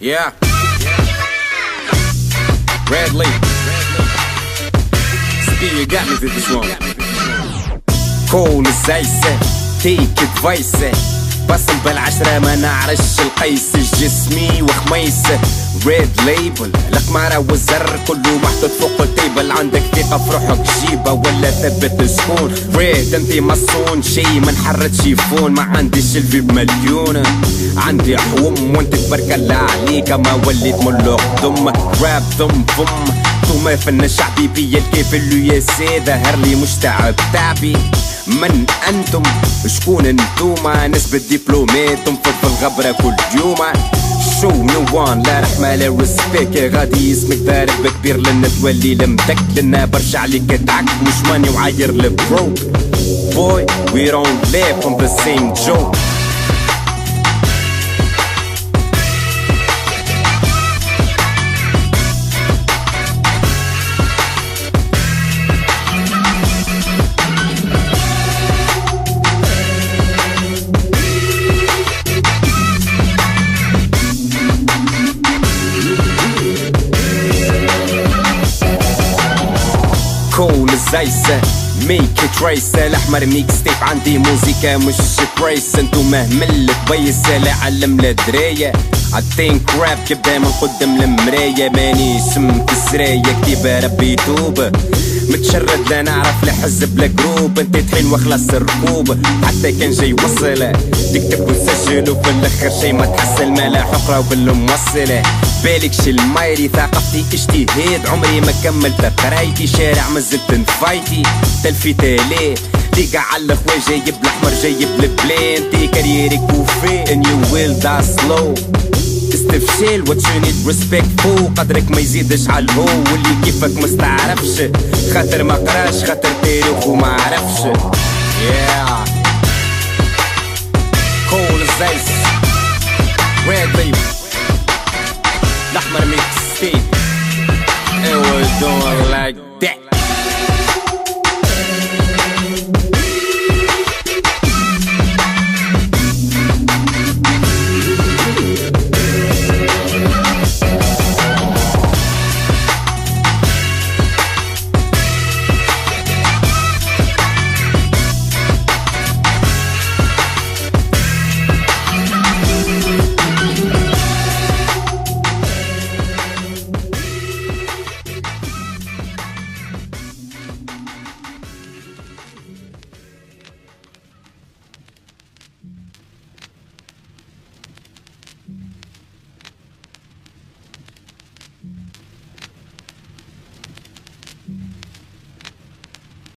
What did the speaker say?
Yeah. Bradley. Steve, you got me with this one. كول الزايسة تيك ادفايسة بصم بالعشرة ما نعرفش القيس جسمي وخميسة ريد ليبل القمارة والزر كله محطوط فوق التيبل عندك ثقة في روحك جيبة ولا ثبت سكون ريد انتي مصون شي ما نحرتش يفون ما عنديش الفيب مليون عندي حوم وانت تبارك الله عليك ما وليت ملوك ضم راب ضم فم ثم فن شعبي بيا الكيف اللي ياسي ظهر لي مش تعبي من انتم شكون انتوما ناس بالدبلومات تنفض في الغبرة كل يوم شو مي وان لا رحمة لا ريسبيك غادي اسمك ضارب كبير لنا تولي لمدك لنا برجع عليك دعك مش ماني وعاير البروك boy we don't live on the same joke كول الزايسة ميك تريسة الأحمر ميكس تيب عندي موزيكا مش بريس انتو مهمل تبيسة لا علم لا دراية عالتينك راب كيبدا من قدام المراية ماني اسم في السراية كتيبة ربي يتوب متشرد لا نعرف لا حزب لا جروب انت تحين واخلص الركوب حتى كان جاي وصل تكتب وتسجل وفي الاخر شي ما تحصل مالا حقرة وبالموصلة بالك شي المايري ثقافتي اجتهاد عمري ما كملت قرايتي شارع مازلت نفايتي تلفي تالي تيقع على الخوي جايب الاحمر جايب البلان تي كاريرك وفي and you will die slow استفشال what you need respect فوق قدرك ما يزيدش عالهو واللي كيفك مستعرفش خاطر ما قراش خاطر تاريخ وما عرفش yeah كول الزايس Bradley